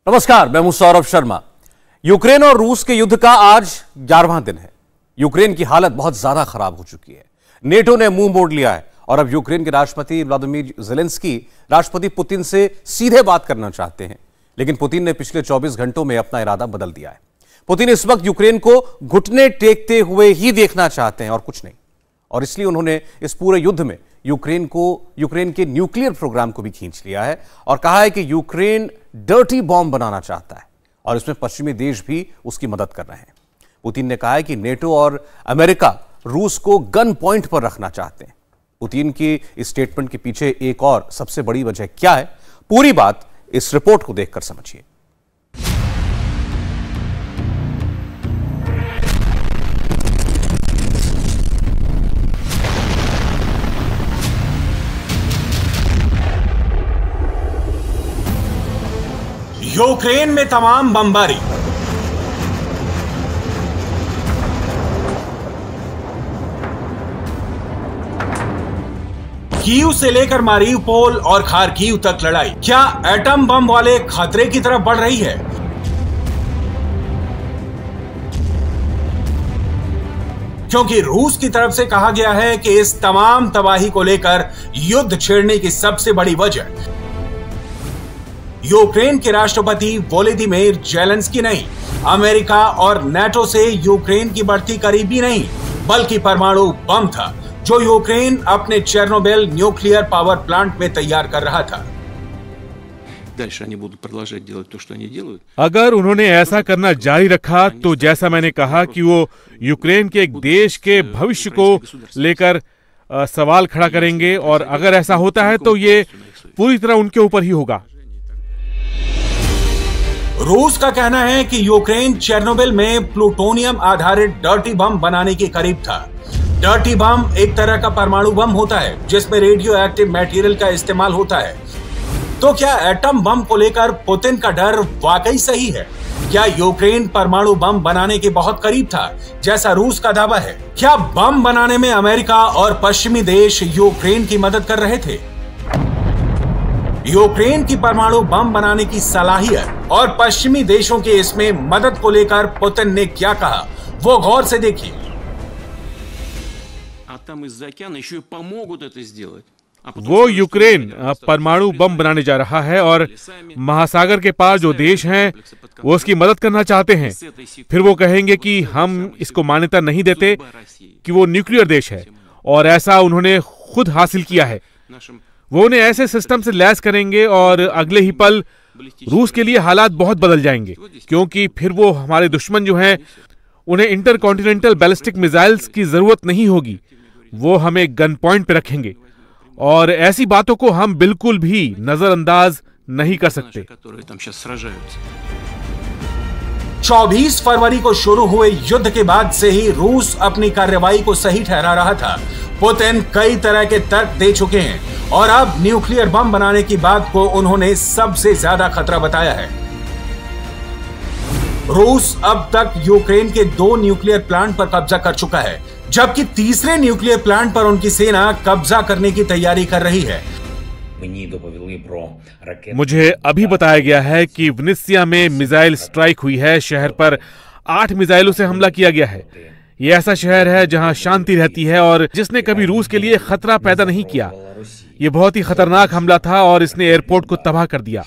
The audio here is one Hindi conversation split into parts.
नमस्कार, मैं हूं सौरभ शर्मा। यूक्रेन और रूस के युद्ध का आज 11वां दिन है। यूक्रेन की हालत बहुत ज्यादा खराब हो चुकी है। नेटो ने मुंह मोड़ लिया है और अब यूक्रेन के राष्ट्रपति व्लादिमीर ज़ेलेंस्की राष्ट्रपति पुतिन से सीधे बात करना चाहते हैं, लेकिन पुतिन ने पिछले 24 घंटों में अपना इरादा बदल दिया है। पुतिन इस वक्त यूक्रेन को घुटने टेकते हुए ही देखना चाहते हैं और कुछ नहीं, और इसलिए उन्होंने इस पूरे युद्ध में यूक्रेन के न्यूक्लियर प्रोग्राम को भी खींच लिया है और कहा है कि यूक्रेन डर्टी बॉम्ब बनाना चाहता है और इसमें पश्चिमी देश भी उसकी मदद कर रहे हैं। पुतिन ने कहा है कि नेटो और अमेरिका रूस को गन पॉइंट पर रखना चाहते हैं। पुतिन की इस स्टेटमेंट के पीछे एक और सबसे बड़ी वजह क्या है, पूरी बात इस रिपोर्ट को देखकर समझिए। यूक्रेन में तमाम बमबारी, कीव से लेकर मारिउपोल और खार्किव तक लड़ाई क्या एटम बम वाले खतरे की तरफ बढ़ रही है? क्योंकि रूस की तरफ से कहा गया है कि इस तमाम तबाही को लेकर युद्ध छेड़ने की सबसे बड़ी वजह यूक्रेन के राष्ट्रपति वोलोदिमीर ज़ेलेंस्की नहीं, अमेरिका और नेटो से यूक्रेन की बढ़ती करीबी नहीं, बल्कि परमाणु बम था जो यूक्रेन अपने चेर्नोबिल न्यूक्लियर पावर प्लांट में तैयार कर रहा था। अगर उन्होंने ऐसा करना जारी रखा तो जैसा मैंने कहा कि वो यूक्रेन के एक देश के भविष्य को लेकर सवाल खड़ा करेंगे, और अगर ऐसा होता है तो ये पूरी तरह उनके ऊपर ही होगा। रूस का कहना है कि यूक्रेन चेर्नोबिल में प्लूटोनियम आधारित डर्टी बम बनाने के करीब था। डर्टी बम एक तरह का परमाणु बम होता है जिसमें रेडियो एक्टिव मटेरियल का इस्तेमाल होता है। तो क्या एटम बम को लेकर पुतिन का डर वाकई सही है? क्या यूक्रेन परमाणु बम बनाने के बहुत करीब था जैसा रूस का दावा है? क्या बम बनाने में अमेरिका और पश्चिमी देश यूक्रेन की मदद कर रहे थे? यूक्रेन की परमाणु बम बनाने की सलाहियत और पश्चिमी देशों के इसमें मदद को लेकर पुतिन ने क्या कहा, वो गौर से देखिए। वो यूक्रेन परमाणु बम बनाने जा रहा है और महासागर के पार जो देश हैं वो उसकी मदद करना चाहते हैं। फिर वो कहेंगे कि हम इसको मान्यता नहीं देते कि वो न्यूक्लियर देश है, और ऐसा उन्होंने खुद हासिल किया है। वो उन्हें ऐसे सिस्टम से लैस करेंगे और अगले ही पल रूस के लिए हालात बहुत बदल जाएंगे, क्योंकि फिर वो हमारे दुश्मन जो हैं उन्हें इंटरकॉन्टिनेंटल बैलिस्टिक मिसाइल्स की जरूरत नहीं होगी, वो हमें गन पॉइंट पे रखेंगे, और ऐसी बातों को हम बिल्कुल भी नजरअंदाज नहीं कर सकते। 24 फरवरी को शुरू हुए युद्ध के बाद से ही रूस अपनी कार्रवाई को सही ठहरा रहा था। पुतिन कई तरह के तर्क दे चुके हैं और अब न्यूक्लियर बम बनाने की बात को उन्होंने सबसे ज्यादा खतरा बताया है। रूस अब तक यूक्रेन के 2 न्यूक्लियर प्लांट पर कब्जा कर चुका है, जबकि तीसरे न्यूक्लियर प्लांट पर उनकी सेना कब्जा करने की तैयारी कर रही है। मुझे अभी बताया गया है कि विनित्सिया में मिसाइल स्ट्राइक हुई है। शहर पर 8 मिसाइलों से हमला किया गया है। ये ऐसा शहर है जहां शांति रहती है और जिसने कभी रूस के लिए खतरा पैदा नहीं किया। ये बहुत ही खतरनाक हमला था और इसने एयरपोर्ट को तबाह कर दिया।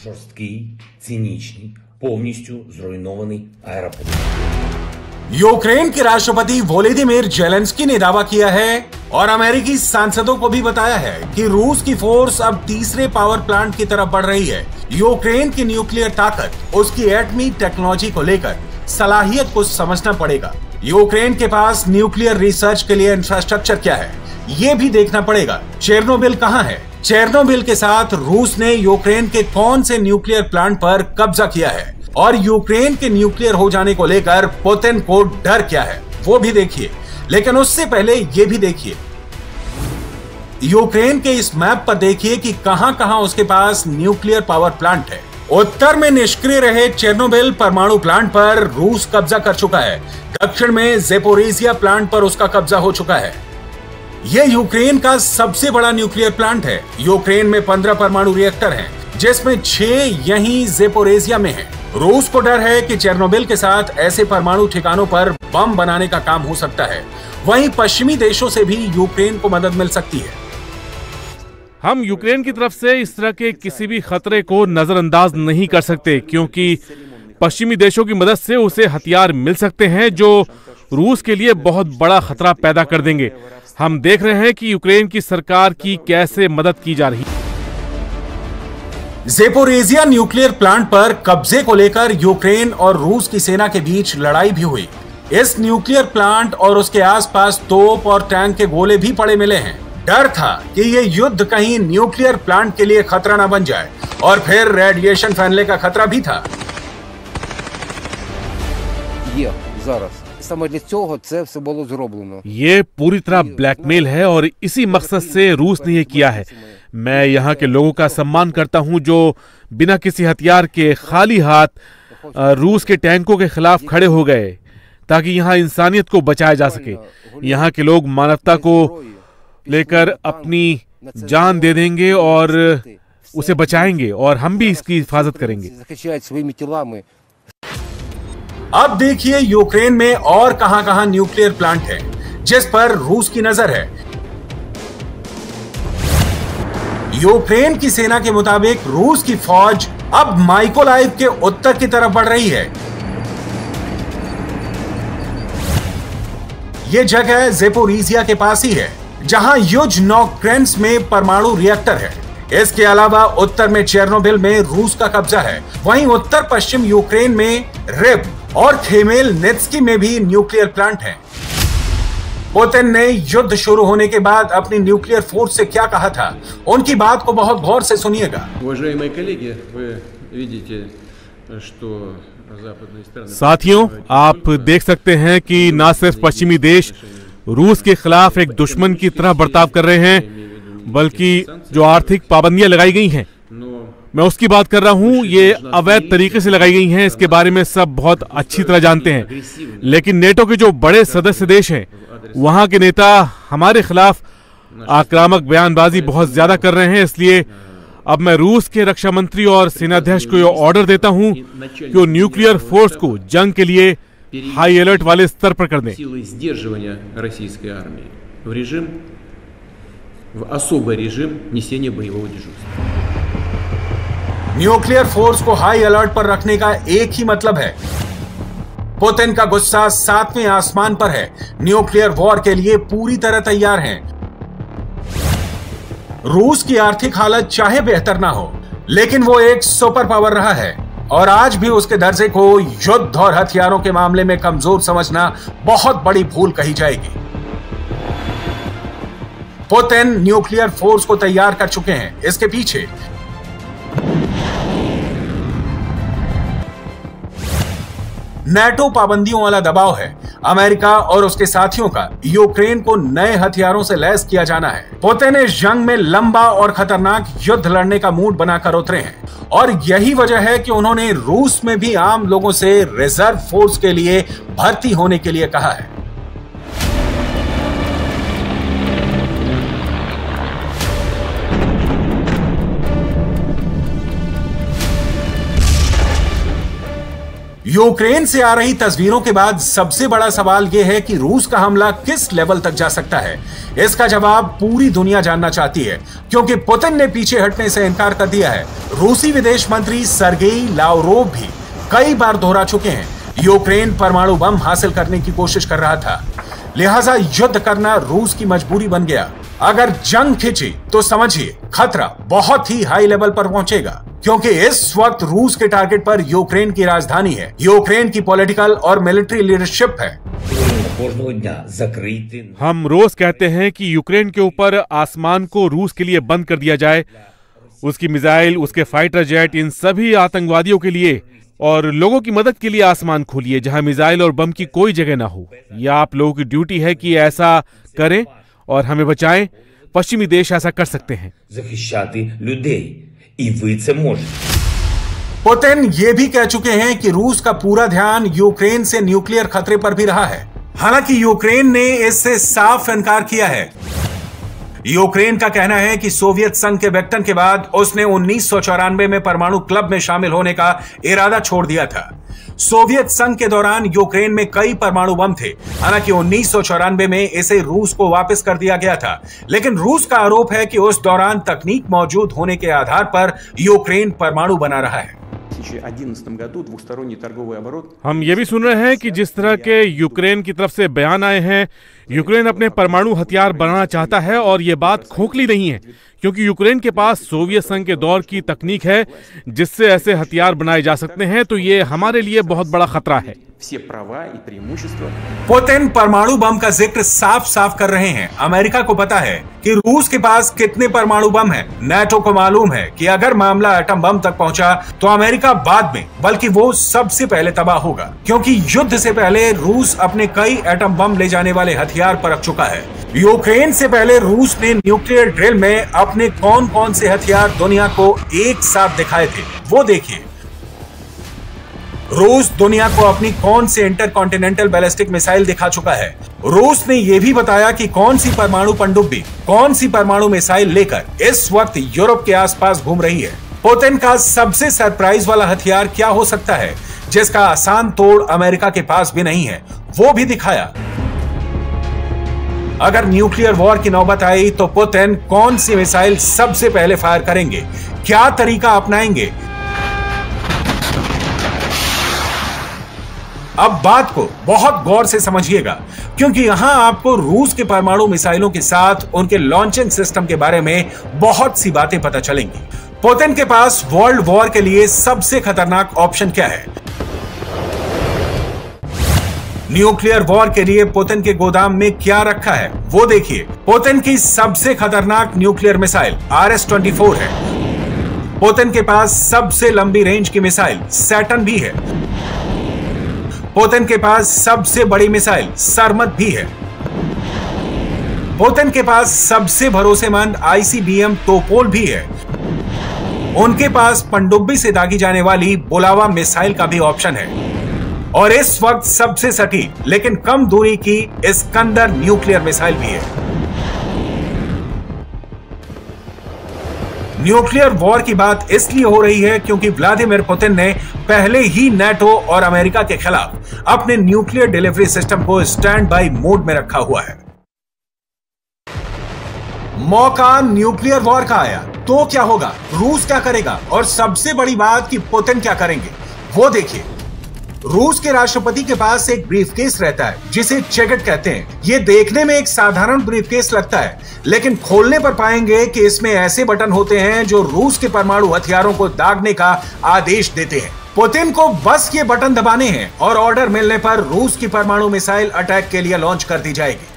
यूक्रेन के राष्ट्रपति वोलोदिमीर ज़ेलेंस्की ने दावा किया है और अमेरिकी सांसदों को भी बताया है कि रूस की फोर्स अब तीसरे पावर प्लांट की तरफ बढ़ रही है। यूक्रेन की न्यूक्लियर ताकत, उसकी एटमी टेक्नोलॉजी को लेकर सलाहियत को समझना पड़ेगा। यूक्रेन के पास न्यूक्लियर रिसर्च के लिए इंफ्रास्ट्रक्चर क्या है, ये भी देखना पड़ेगा। चेर्नोबिल कहां है? चेर्नोबिल के साथ रूस ने यूक्रेन के कौन से न्यूक्लियर प्लांट पर कब्जा किया है, और यूक्रेन के न्यूक्लियर हो जाने को लेकर पुतिन को डर क्या है, वो भी देखिए। लेकिन उससे पहले ये भी देखिए, यूक्रेन के इस मैप पर देखिए कि कहां कहां उसके पास न्यूक्लियर पावर प्लांट है। उत्तर में निष्क्रिय रहे चेर्नोबिल परमाणु प्लांट पर रूस कब्जा कर चुका है। दक्षिण में ज़ेपोरिजिया प्लांट पर उसका कब्जा हो चुका है। यह यूक्रेन का सबसे बड़ा न्यूक्लियर प्लांट है। यूक्रेन में 15 परमाणु रिएक्टर हैं, जिसमें 6 यहीं ज़ेपोरिजिया में हैं। रूस को डर है कि चेर्नोबिल के साथ ऐसे परमाणु ठिकानों पर बम बनाने का काम हो सकता है। वहीं पश्चिमी देशों से भी यूक्रेन को मदद मिल सकती है। हम यूक्रेन की तरफ से इस तरह के किसी भी खतरे को नजरअंदाज नहीं कर सकते, क्योंकि पश्चिमी देशों की मदद से उसे हथियार मिल सकते हैं जो रूस के लिए बहुत बड़ा खतरा पैदा कर देंगे। हम देख रहे हैं कि यूक्रेन की सरकार की कैसे मदद की जा रही है। ज़ेपोरिज़िया न्यूक्लियर प्लांट पर कब्जे को लेकर यूक्रेन और रूस की सेना के बीच लड़ाई भी हुई। इस न्यूक्लियर प्लांट और उसके आसपास तोप और टैंक के गोले भी पड़े मिले हैं। डर था कि ये युद्ध कहीं न्यूक्लियर प्लांट के लिए खतरा न बन जाए, और फिर रेडिएशन फैलने का खतरा भी था। ये पूरी तरह ब्लैकमेल है और इसी मकसद से रूस ने ये किया है। मैं यहाँ के लोगों का सम्मान करता हूँ जो बिना किसी हथियार के खाली हाथ रूस के टैंकों के खिलाफ खड़े हो गए ताकि यहाँ इंसानियत को बचाया जा सके। यहाँ के लोग मानवता को लेकर अपनी जान दे देंगे और उसे बचाएंगे, और हम भी इसकी हिफाजत करेंगे। अब देखिए यूक्रेन में और कहां-कहां न्यूक्लियर प्लांट है जिस पर रूस की नजर है। यूक्रेन की सेना के मुताबिक रूस की फौज अब माइकोलाइव के उत्तर की तरफ बढ़ रही है। यह जगह ज़ेपोरिज़िया के पास ही है जहां युजनोक्रेंस में परमाणु रिएक्टर है। इसके अलावा उत्तर में चेर्नोबिल में रूस का कब्जा है। वहीं उत्तर पश्चिम यूक्रेन में रिव और खेमेलनित्स्की में भी न्यूक्लियर प्लांट हैं। पुतिन ने युद्ध शुरू होने के बाद अपनी न्यूक्लियर फोर्स से क्या कहा था, उनकी बात को बहुत गौर से सुनिएगा। साथियों, आप देख सकते हैं कि न सिर्फ पश्चिमी देश रूस के खिलाफ एक दुश्मन की तरह बर्ताव कर रहे हैं, बल्कि जो आर्थिक पाबंदियां लगाई गई हैं, मैं उसकी बात कर रहा हूं, ये अवैध तरीके से लगाई गई हैं। इसके बारे में सब बहुत अच्छी तरह जानते हैं। लेकिन नेटो के जो बड़े सदस्य देश हैं, वहां के नेता हमारे खिलाफ आक्रामक बयानबाजी बहुत ज्यादा कर रहे हैं। इसलिए अब मैं रूस के रक्षा मंत्री और सेनाध्यक्ष को यह ऑर्डर देता हूं कि वो न्यूक्लियर फोर्स को जंग के लिए हाई अलर्ट वाले स्तर पर कर दें। न्यूक्लियर फोर्स को हाई अलर्ट पर रखने का एक ही मतलब है, पुतिन का गुस्सा 7वें आसमान पर है। न्यूक्लियर वॉर के लिए पूरी तरह तैयार हैं। रूस की आर्थिक हालत चाहे बेहतर ना हो, लेकिन वो एक सुपर पावर रहा है, और आज भी उसके दर्जे को युद्ध और हथियारों के मामले में कमजोर समझना बहुत बड़ी भूल कही जाएगी। पुतिन न्यूक्लियर फोर्स को तैयार कर चुके हैं। इसके पीछे नेटो पाबंदियों वाला दबाव है। अमेरिका और उसके साथियों का यूक्रेन को नए हथियारों से लैस किया जाना है। पुतिन इस जंग में लंबा और खतरनाक युद्ध लड़ने का मूड बनाकर उतरे हैं, और यही वजह है कि उन्होंने रूस में भी आम लोगों से रिजर्व फोर्स के लिए भर्ती होने के लिए कहा है। यूक्रेन से आ रही तस्वीरों के बाद सबसे बड़ा सवाल यह है कि रूस का हमला किस लेवल तक जा सकता है। इसका जवाब पूरी दुनिया जानना चाहती है, क्योंकि पुतिन ने पीछे हटने से इनकार कर दिया है। रूसी विदेश मंत्री सर्गेई लावरोव भी कई बार दोहरा चुके हैं, यूक्रेन परमाणु बम हासिल करने की कोशिश कर रहा था, लिहाजा युद्ध करना रूस की मजबूरी बन गया। अगर जंग खिंची तो समझिए खतरा बहुत ही हाई लेवल पर पहुंचेगा, क्योंकि इस वक्त रूस के टारगेट पर यूक्रेन की राजधानी है, यूक्रेन की पॉलिटिकल और मिलिट्री लीडरशिप है। हम रोज कहते हैं कि यूक्रेन के ऊपर आसमान को रूस के लिए बंद कर दिया जाए, उसकी मिसाइल, उसके फाइटर जेट, इन सभी आतंकवादियों के लिए और लोगों की मदद के लिए आसमान खोलिए जहां मिसाइल और बम की कोई जगह ना हो। यह आप लोगों की ड्यूटी है कि ऐसा करें और हमें बचाएं। पश्चिमी देश ऐसा कर सकते हैं। पुतिन ये भी कह चुके हैं कि रूस का पूरा ध्यान यूक्रेन से न्यूक्लियर खतरे पर भी रहा है। हालांकि यूक्रेन ने इससे साफ इनकार किया है। यूक्रेन का कहना है कि सोवियत संघ के विघटन के बाद उसने 1994 में परमाणु क्लब में शामिल होने का इरादा छोड़ दिया था। सोवियत संघ के दौरान यूक्रेन में कई परमाणु बम थे। हालांकि 1994 में इसे रूस को वापस कर दिया गया था, लेकिन रूस का आरोप है कि उस दौरान तकनीक मौजूद होने के आधार पर यूक्रेन परमाणु बना रहा है। हम ये भी सुन रहे हैं कि जिस तरह के यूक्रेन की तरफ से बयान आए हैं, यूक्रेन अपने परमाणु हथियार बनाना चाहता है और ये बात खोखली नहीं है, क्योंकि यूक्रेन के पास सोवियत संघ के दौर की तकनीक है जिससे ऐसे हथियार बनाए जा सकते हैं। तो ये हमारे लिए बहुत बड़ा खतरा है। पुतिन परमाणु बम का जिक्र साफ साफ कर रहे हैं। अमेरिका को पता है कि रूस के पास कितने परमाणु बम हैं। नाटो को मालूम है कि अगर मामला एटम बम तक पहुंचा तो अमेरिका बाद में, बल्कि वो सबसे पहले तबाह होगा, क्योंकि युद्ध से पहले रूस अपने कई एटम बम ले जाने वाले हथियार परख चुका है। यूक्रेन से पहले रूस ने न्यूक्लियर ड्रिल में अपने कौन कौन से हथियार दुनिया को एक साथ दिखाए थे, वो देखिए। रूस दुनिया को अपनी कौन से इंटरकॉन्टिनेंटल बैलिस्टिक मिसाइल दिखा चुका है। रूस ने यह भी बताया कि कौन सी परमाणु पनडुब्बी, कौन सी परमाणु मिसाइल लेकर इस वक्त यूरोप के आसपास घूम रही है। पुतिन का सबसे सरप्राइज वाला हथियार क्या हो सकता है, जिसका आसान तोड़ अमेरिका के पास भी नहीं है, वो भी दिखाया। अगर न्यूक्लियर वॉर की नौबत आई तो पुतिन कौन सी मिसाइल सबसे पहले फायर करेंगे, क्या तरीका अपनाएंगे। अब बात को बहुत गौर से समझिएगा, क्योंकि यहां आपको रूस के परमाणु मिसाइलों के साथ उनके लॉन्चिंग सिस्टम के बारे में बहुत सी बातें पता चलेंगी। पुतिन के पास वर्ल्ड वॉर के लिए सबसे खतरनाक ऑप्शन क्या है। न्यूक्लियर वॉर के लिए पुतिन के गोदाम में क्या रखा है, वो देखिए। पुतिन की सबसे खतरनाक न्यूक्लियर मिसाइल RS-24 है। पुतिन के पास सबसे लंबी रेंज की मिसाइल सैटर्न भी है। पुतिन के पास सबसे बड़ी मिसाइल सरमत भी है। पुतिन के पास सबसे भरोसेमंद ICBM टोपोल भी है। उनके पास पनडुब्बी से दागी जाने वाली बुलावा मिसाइल का भी ऑप्शन है, और इस वक्त सबसे सटीक लेकिन कम दूरी की इस्कंदर न्यूक्लियर मिसाइल भी है। न्यूक्लियर वॉर की बात इसलिए हो रही है क्योंकि व्लादिमीर पुतिन ने पहले ही नाटो और अमेरिका के खिलाफ अपने न्यूक्लियर डिलीवरी सिस्टम को स्टैंड बाय मोड में रखा हुआ है। मौका न्यूक्लियर वॉर का आया तो क्या होगा, रूस क्या करेगा, और सबसे बड़ी बात कि पुतिन क्या करेंगे, वो देखिए। रूस के राष्ट्रपति के पास एक ब्रीफकेस रहता है जिसे चेकेट कहते हैं। ये देखने में एक साधारण ब्रीफकेस लगता है, लेकिन खोलने पर पाएंगे कि इसमें ऐसे बटन होते हैं जो रूस के परमाणु हथियारों को दागने का आदेश देते हैं। पुतिन को बस ये बटन दबाने हैं और ऑर्डर मिलने पर रूस की परमाणु मिसाइल अटैक के लिए लॉन्च कर दी जाएगी।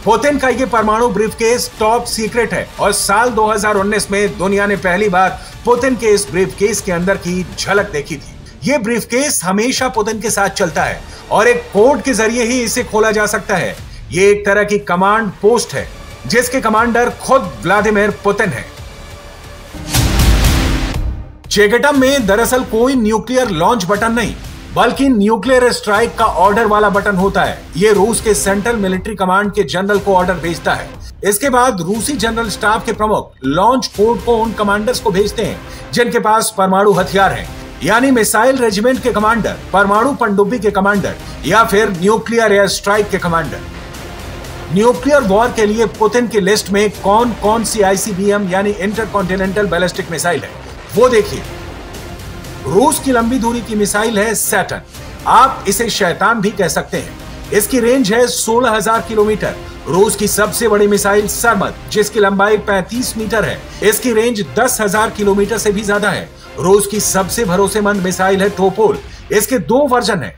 पुतिन का ये परमाणु ब्रीफकेस टॉप सीक्रेट है, और साल 2019 में दुनिया ने पहली बार पुतिन के इस ब्रीफकेस के अंदर की झलक देखी थी। ये ब्रीफकेस हमेशा पुतिन के साथ चलता है और एक कोड के जरिए ही इसे खोला जा सकता है। ये एक तरह की कमांड पोस्ट है जिसके कमांडर खुद व्लादिमीर पुतिन है। चेगेटम में दरअसल कोई न्यूक्लियर लॉन्च बटन नहीं, बल्कि न्यूक्लियर स्ट्राइक का ऑर्डर वाला बटन होता है। ये रूस के सेंट्रल मिलिट्री कमांड के जनरल को ऑर्डर भेजता है। इसके बाद रूसी जनरल स्टाफ के प्रमुख लॉन्च कोड को उन कमांडर्स को भेजते हैं जिनके पास परमाणु हथियार हैं, यानी मिसाइल रेजिमेंट के कमांडर, परमाणु पनडुब्बी के कमांडर, या फिर न्यूक्लियर एयर स्ट्राइक के कमांडर। न्यूक्लियर वॉर के लिए पुतिन की लिस्ट में कौन कौन सी ICBM यानी इंटरकॉन्टिनेंटल बैलिस्टिक मिसाइल है, वो देखिए। रूस की लंबी दूरी की मिसाइल है सैटर्न, आप इसे शैतान भी कह सकते हैं। इसकी रेंज है 16,000 किलोमीटर। रूस की सबसे बड़ी मिसाइल सरमत, जिसकी लंबाई 35 मीटर है, इसकी रेंज 10,000 किलोमीटर से भी ज्यादा है। रूस की सबसे भरोसेमंद मिसाइल है टोपोल। इसके 2 वर्जन हैं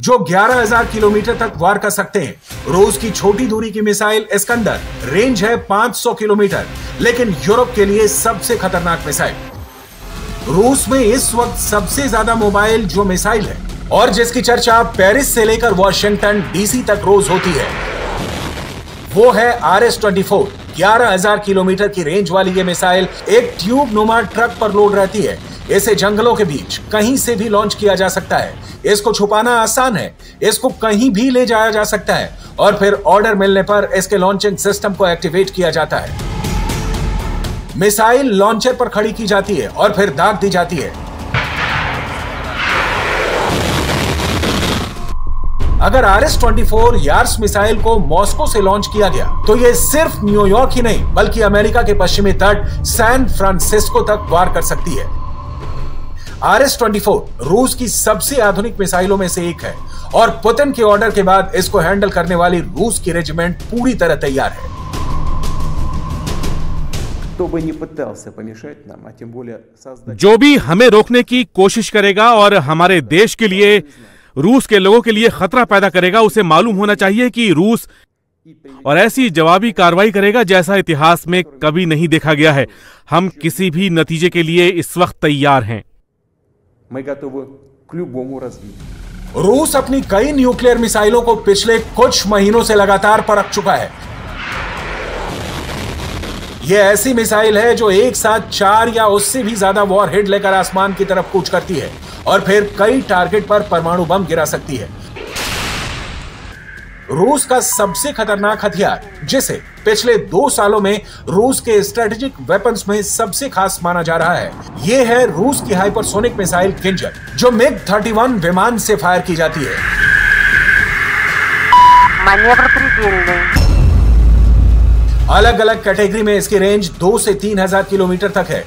जो 11,000 किलोमीटर तक वार कर सकते हैं। रूस की छोटी दूरी की मिसाइल इस्कंदर, रेंज है 500 किलोमीटर, लेकिन यूरोप के लिए सबसे खतरनाक मिसाइल। रूस में इस वक्त सबसे ज्यादा मोबाइल जो मिसाइल है और जिसकी चर्चा पेरिस से लेकर वॉशिंगटन DC तक रोज होती है, वो है RS-24। 11,000 किलोमीटर की रेंज वाली ये मिसाइल एक ट्यूब नुमा ट्रक पर लोड रहती है। इसे जंगलों के बीच कहीं से भी लॉन्च किया जा सकता है। इसको छुपाना आसान है, इसको कहीं भी ले जाया जा सकता है और फिर ऑर्डर मिलने पर इसके लॉन्चिंग सिस्टम को एक्टिवेट किया जाता है। मिसाइल लॉन्चर पर खड़ी की जाती है और फिर दाग दी जाती है। अगर RS-24 यार्स मिसाइल को मॉस्को से लॉन्च किया गया तो यह सिर्फ न्यूयॉर्क ही नहीं बल्कि अमेरिका के पश्चिमी तट सैन फ्रांसिस्को तक वार कर सकती है। RS-24 रूस की सबसे आधुनिक मिसाइलों में से एक है और पुतिन के ऑर्डर के बाद इसको हैंडल करने वाली रूस की रेजिमेंट पूरी तरह तैयार है। जो भी हमें रोकने की कोशिश करेगा और हमारे देश के लिए, रूस के लोगों के लिए खतरा पैदा करेगा, उसे मालूम होना चाहिए कि रूस और ऐसी जवाबी कार्रवाई करेगा जैसा इतिहास में कभी नहीं देखा गया है। हम किसी भी नतीजे के लिए इस वक्त तैयार हैं। रूस अपनी कई न्यूक्लियर मिसाइलों को पिछले कुछ महीनों से लगातार परख चुका है। यह ऐसी मिसाइल है जो एक साथ 4 या उससे भी ज्यादा वॉरहेड लेकर आसमान की तरफ कूच करती है और फिर कई टारगेट पर परमाणु बम गिरा सकती है। रूस का सबसे खतरनाक हथियार, जिसे पिछले 2 सालों में रूस के स्ट्रेटेजिक वेपन्स में सबसे खास माना जा रहा है, यह है रूस की हाइपरसोनिक मिसाइल किंजल, जो MiG-31 विमान से फायर की जाती है। अलग अलग कैटेगरी में इसकी रेंज 2 से 3000 किलोमीटर तक है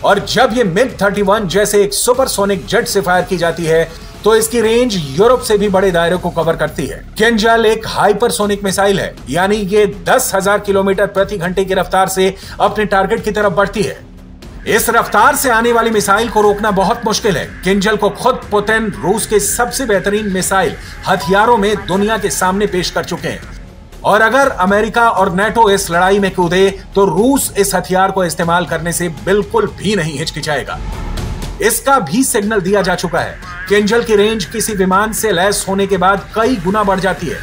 और जब यह MiG-31 जैसे एक सुपरसोनिक जेट से फायर की जाती है तो इसकी रेंज यूरोप से भी बड़े दायरे को कवर करती है। किंजल एक हाइपरसोनिक मिसाइल है, यानी ये 10,000 किलोमीटर प्रति घंटे की रफ्तार से अपने टारगेट की तरफ बढ़ती है। इस रफ्तार से आने वाली मिसाइल को रोकना बहुत मुश्किल है। किंजल को खुद पुतिन रूस के सबसे बेहतरीन मिसाइल हथियारों में दुनिया के सामने पेश कर चुके हैं और अगर अमेरिका और नेटो इस लड़ाई में कूदे तो रूस इस हथियार को इस्तेमाल करने से बिल्कुल भी नहीं हिचकिचाएगा। इसका भी सिग्नल दिया जा चुका है। किंजल की रेंज किसी विमान से लैस होने के बाद कई गुना बढ़ जाती है।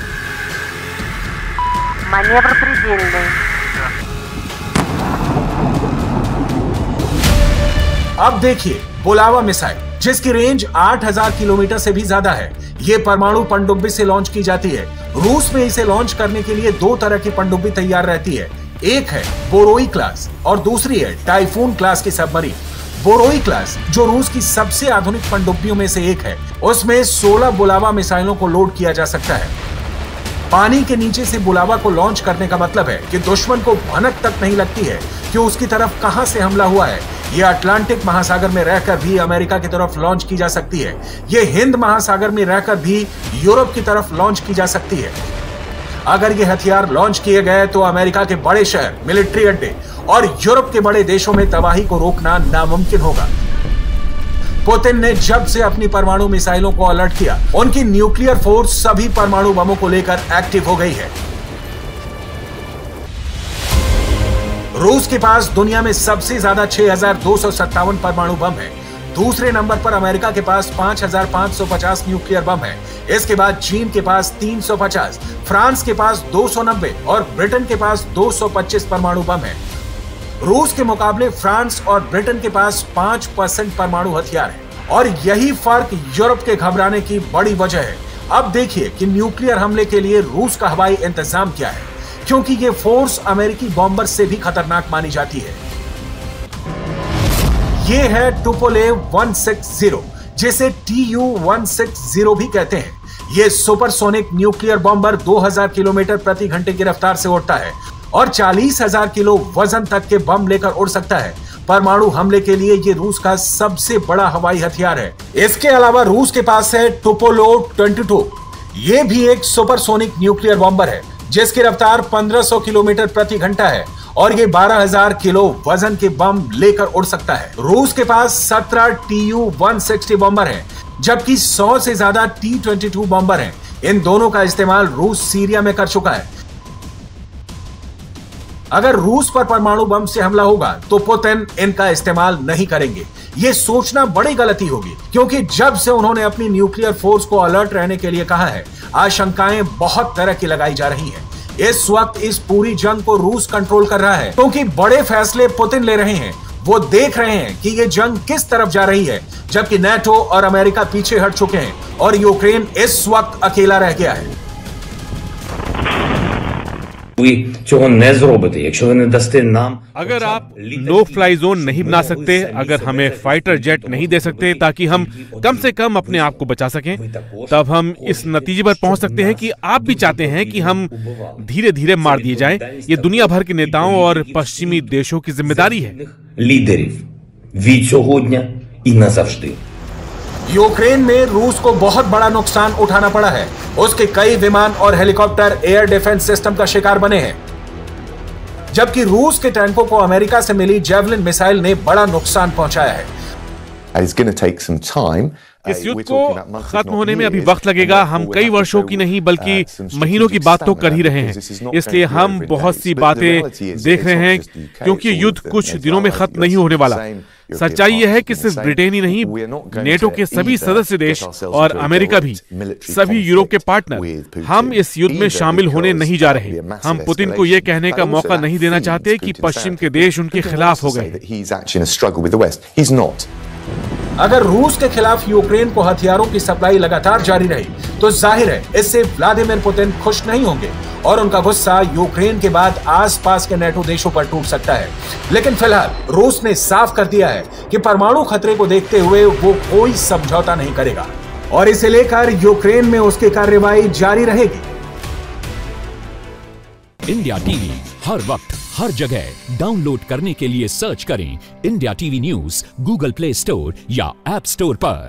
अब देखिए बुलावा मिसाइल, जिसकी रेंज 8000 किलोमीटर से भी ज्यादा है। ये परमाणु पनडुब्बी से लॉन्च की जाती है। रूस में इसे लॉन्च करने के लिए 2 तरह की पनडुब्बी तैयार रहती है। एक है बोरोई क्लास और दूसरी है टाइफून क्लास की सबमरीन। बोरोई क्लास, जो रूस की सबसे आधुनिक पनडुब्बियों में से एक है, उसमें 16 बुलावा मिसाइलों को लोड किया जा सकता है। पानी के नीचे से बुलावा को लॉन्च करने का मतलब है कि दुश्मन को भनक तक नहीं लगती है कि उसकी तरफ कहां से हमला हुआ है। यह अटलांटिक महासागर में रहकर भी अमेरिका की तरफ लॉन्च की जा सकती है। यह हिंद महासागर में रहकर भी यूरोप की तरफ लॉन्च की जा सकती है। अगर ये हथियार लॉन्च किए गए तो अमेरिका के बड़े शहर, मिलिट्री अड्डे और यूरोप के बड़े देशों में तबाही को रोकना नामुमकिन होगा। पुतिन ने जब से अपनी परमाणु मिसाइलों को अलर्ट किया, उनकी न्यूक्लियर फोर्स सभी परमाणु बमों को लेकर एक्टिव हो गई है। रूस के पास दुनिया में सबसे ज्यादा 6257 परमाणु बम है। दूसरे नंबर पर अमेरिका के पास 5550 न्यूक्लियर बम है। इसके बाद चीन के पास 350, फ्रांस के पास 290 और ब्रिटेन के पास 225 परमाणु बम है। रूस के मुकाबले फ्रांस और ब्रिटेन के पास 5% परमाणु हथियार है और यही फर्क यूरोप के घबराने की बड़ी वजह है। अब देखिए कि न्यूक्लियर हमले के लिए रूस का हवाई इंतजाम क्या है, क्योंकि ये फोर्स अमेरिकी बॉम्बर से भी खतरनाक मानी जाती है। ये है टुपोलेव 160, जिसे Tu-160 भी कहते हैं। ये सुपरसोनिक न्यूक्लियर बॉम्बर 2000 किलोमीटर प्रति घंटे की रफ्तार से उड़ता है और 40,000 किलो वजन तक के बम लेकर उड़ सकता है। परमाणु हमले के लिए ये रूस का सबसे बड़ा हवाई हथियार है। इसके अलावा रूस के पास है टुपोलेव 22। ये भी एक सुपरसोनिक न्यूक्लियर बॉम्बर है जिसकी रफ्तार 1500 किलोमीटर प्रति घंटा है और ये 12,000 किलो वजन के बम लेकर उड़ सकता है। रूस के पास 17 Tu-160 बॉम्बर हैं, जबकि 100 से ज्यादा T-22 बॉम्बर हैं। इन दोनों का इस्तेमाल रूस सीरिया में कर चुका है। अगर रूस पर परमाणु बम से हमला होगा तो पुतिन इनका इस्तेमाल नहीं करेंगे। ये सोचना बड़ी गलती होगी, क्योंकि जब से उन्होंने अपनी न्यूक्लियर फोर्स को अलर्ट रहने के लिए कहा है, आशंकाएं बहुत तरह की लगाई जा रही हैं। इस वक्त इस पूरी जंग को रूस कंट्रोल कर रहा है, क्योंकि बड़े फैसले पुतिन ले रहे हैं। वो देख रहे हैं कि ये जंग किस तरफ जा रही है, जबकि नेटो और अमेरिका पीछे हट चुके हैं और यूक्रेन इस वक्त अकेला रह गया है। अगर आप नो फ्लाई जोन नहीं बना सकते, अगर हमें फाइटर जेट नहीं दे सकते ताकि हम कम से कम अपने आप को बचा सकें, तब हम इस नतीजे पर पहुंच सकते हैं कि आप भी चाहते हैं कि हम धीरे धीरे मार दिए जाएं। ये दुनिया भर के नेताओं और पश्चिमी देशों की जिम्मेदारी है। यूक्रेन में रूस को बहुत बड़ा नुकसान उठाना पड़ा है। उसके कई विमान और हेलीकॉप्टर एयर डिफेंस सिस्टम का शिकार बने हैं, जबकि रूस के टैंकों को अमेरिका से मिली जेवलिन मिसाइल ने बड़ा नुकसान पहुंचाया है। इस युद्ध को खत्म होने में अभी वक्त लगेगा। हम कई वर्षों की नहीं बल्कि महीनों की बात तो कर ही रहे हैं। इसलिए हम बहुत सी बातें देख रहे हैं, क्योंकि युद्ध कुछ दिनों में खत्म नहीं होने वाला। सच्चाई यह है कि सिर्फ ब्रिटेन ही नहीं, नेटो के सभी सदस्य देश और अमेरिका भी, सभी यूरोप के पार्टनर, हम इस युद्ध में शामिल होने नहीं जा रहे। हम पुतिन को यह कहने का मौका नहीं देना चाहते कि पश्चिम के देश उनके खिलाफ हो गए। अगर रूस के खिलाफ यूक्रेन को हथियारों की सप्लाई लगातार जारी रही तो जाहिर है इससे व्लादिमीर पुतिन खुश नहीं होंगे और उनका गुस्सा यूक्रेन के बाद आसपास के नेटो देशों पर टूट सकता है। लेकिन फिलहाल रूस ने साफ कर दिया है कि परमाणु खतरे को देखते हुए वो कोई समझौता नहीं करेगा और इसे लेकर यूक्रेन में उसकी कार्रवाई जारी रहेगी। इंडिया टीवी हर वक्त हर जगह डाउनलोड करने के लिए सर्च करें India TV news Google play store या ऐप स्टोर पर।